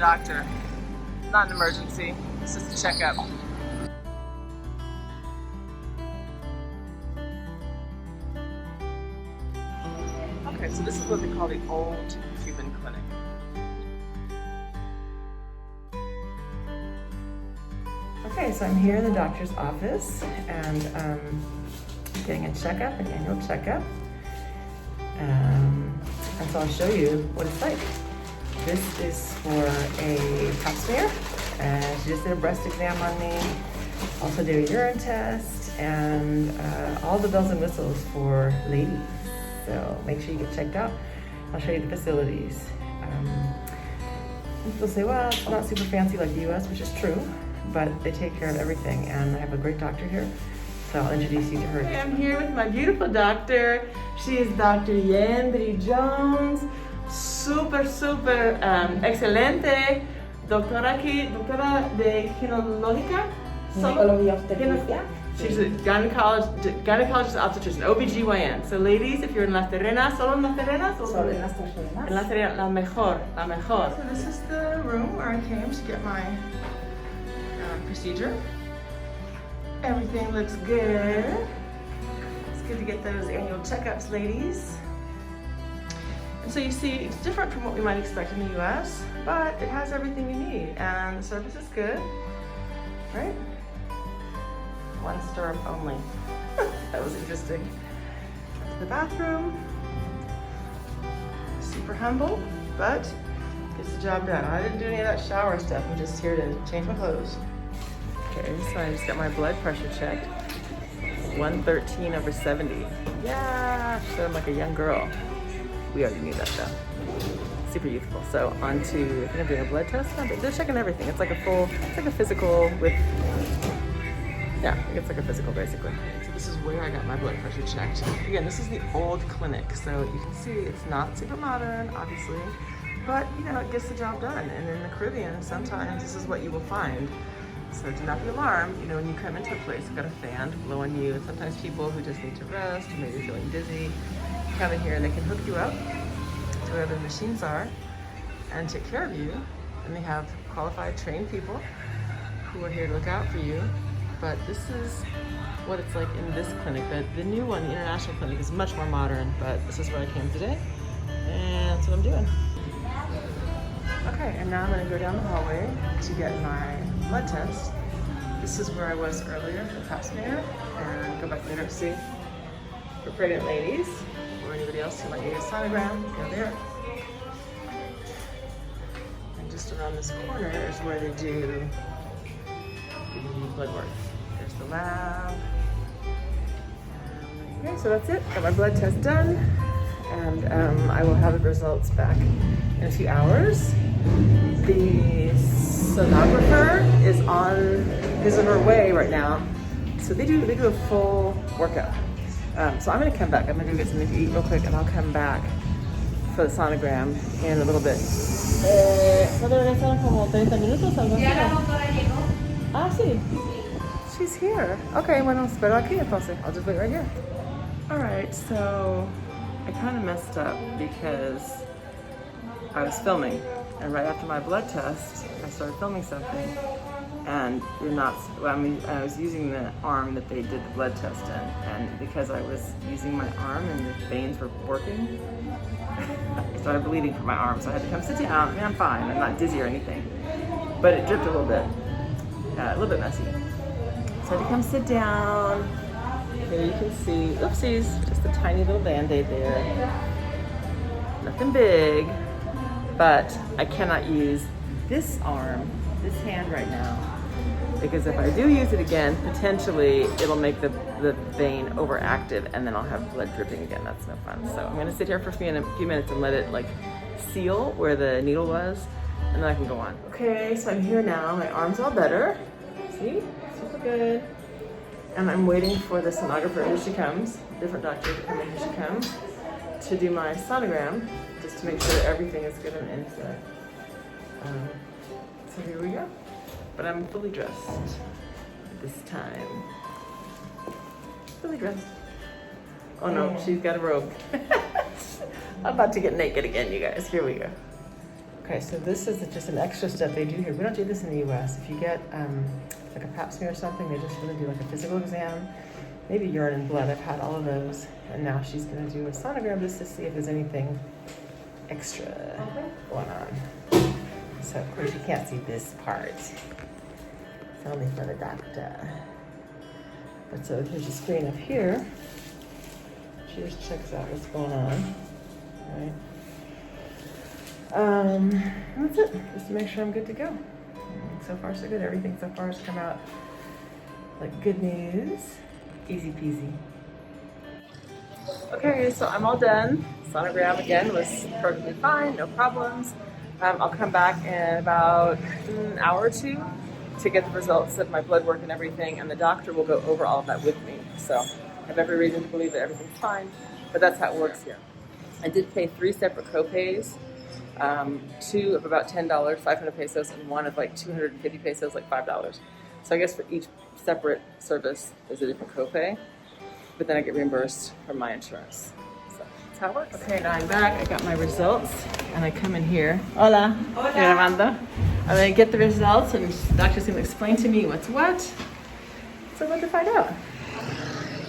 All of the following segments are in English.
doctor. Not an emergency, it's just a checkup. Okay, so this is what they call the old Cuban clinic. Okay, so I'm here in the doctor's office and getting a checkup, an annual checkup. And so I'll show you what it's like. This is for a pap smear, and she just did a breast exam on me. Also did a urine test, and all the bells and whistles for ladies. So make sure you get checked out. I'll show you the facilities. People say, well, it's not super fancy like the US, which is true, but they take care of everything, and I have a great doctor here. So I'll introduce you to her. I'm here with my beautiful doctor. She is Dr. Yandri Jones. Super excelente. Doctora de ginecología. She's a gynecologist obstetrician, OBGYN. So ladies, if you're in Las Terrenas, solo en Las Terrenas? Solo en Las Terrenas. En Las Terrenas, la mejor. So this is the room where I came to get my procedure. Everything looks good. It's good to get those annual checkups, ladies. And so you see, it's different from what we might expect in the US, but it has everything you need, and the service is good, right? One stirrup only. That was interesting. That's the bathroom. Super humble, but gets the job done. I didn't do any of that shower stuff. I'm just here to change my clothes. Okay, so I just got my blood pressure checked. 113/70. Yeah, so I'm like a young girl. We already knew that though. Super youthful. So on to, I think I'm doing a blood test. They're checking everything. It's like a physical with, yeah, I think it's like a physical basically. So this is where I got my blood pressure checked. Again, this is the old clinic. So you can see it's not super modern, obviously, but you know, it gets the job done. And in the Caribbean, sometimes this is what you will find. So do not be alarmed. You know, when you come into a place, you've got a fan to blow on you. Sometimes people who just need to rest, or maybe feeling dizzy, come in here and they can hook you up to wherever the machines are and take care of you. And they have qualified, trained people who are here to look out for you. But this is what it's like in this clinic. The new one, the international clinic, is much more modern, but this is where I came today, and that's what I'm doing. Okay, and now I'm gonna go down the hallway to get my blood test. This is where I was earlier for pap smear, and go back later to see for pregnant ladies or anybody else who might need a sonogram. Go there. And just around this corner is where they do the blood work. There's the lab. Okay, so that's it. Got my blood test done, and I will have the results back in a few hours. The sonographer is on her way right now. So they do a full workup. So I'm gonna come back. I'm gonna go get something to eat real quick, and I'll come back for the sonogram in a little bit. Ah, sí. She's here. Okay, bueno, espero aquí entonces. I'll just wait right here. All right, so I kind of messed up because I was filming, and right after my blood test, I started filming something, and I was using the arm that they did the blood test in, and because I was using my arm and the veins were working, I started bleeding from my arm, so I had to come sit down. I mean, I'm fine, I'm not dizzy or anything, but it dripped a little bit messy. So I had to come sit down. Here you can see, oopsies, just a tiny little Band-Aid there. Nothing big. But I cannot use this hand right now, because if I do use it again, potentially it'll make the vein overactive, and then I'll have blood dripping again. That's no fun. So I'm gonna sit here for a few minutes and let it like seal where the needle was, and then I can go on. Okay, so I'm here now. My arm's all better. See, super good. And I'm waiting for the sonographer. Here she comes. Different doctor to come in. Here she comes to do my sonogram, just to make sure everything is good on the inside. So here we go. But I'm fully dressed this time. Fully dressed. Oh no, she's got a robe. I'm about to get naked again, you guys. Here we go. Okay, so this is just an extra step they do here. We don't do this in the US. If you get like a pap smear or something, they just want to do like a physical exam, maybe urine and blood. I've had all of those. And now she's going to do a sonogram just to see if there's anything extra going on. So of course you can't see this part. It's only for the doctor. But so here's your screen up here. She just checks out what's going on. Right. That's it, just to make sure I'm good to go. So far so good, everything so far has come out like good news. Easy peasy. Okay, so I'm all done. Sonogram again was perfectly fine, no problems. I'll come back in about an hour or two to get the results of my blood work and everything, and the doctor will go over all of that with me. So I have every reason to believe that everything's fine, but that's how it works here. I did pay 3 separate co-pays. 2 of about $10, 500 pesos, and 1 of like 250 pesos, like $5. So I guess for each separate service, there's a different copay, but then I get reimbursed from my insurance. So that's how it works. Okay, now I'm back. I got my results, and I come in here. Hola. Hola. Grabando. And I get the results, and the doctor's going to explain to me what's what. So I'm going to find out.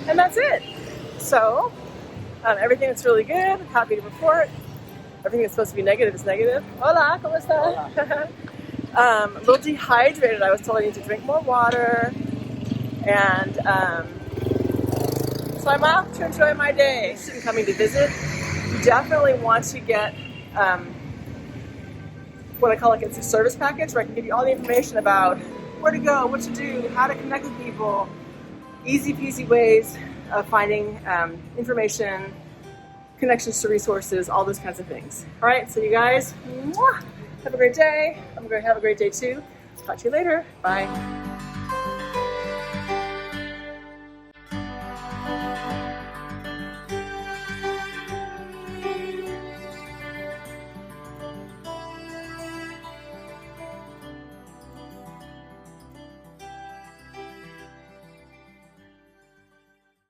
And that's it. So everything is really good. Happy to report. Everything that's supposed to be negative is negative. Hola, ¿cómo estás? A little dehydrated. I was told I need to drink more water. And so I'm off to enjoy my day. In coming to visit, you definitely want to get what I call like it's a service package where I can give you all the information about where to go, what to do, how to connect with people, easy peasy ways of finding information, connections to resources, all those kinds of things. All right, so you guys, have a great day. I'm going to have a great day too. Talk to you later. Bye.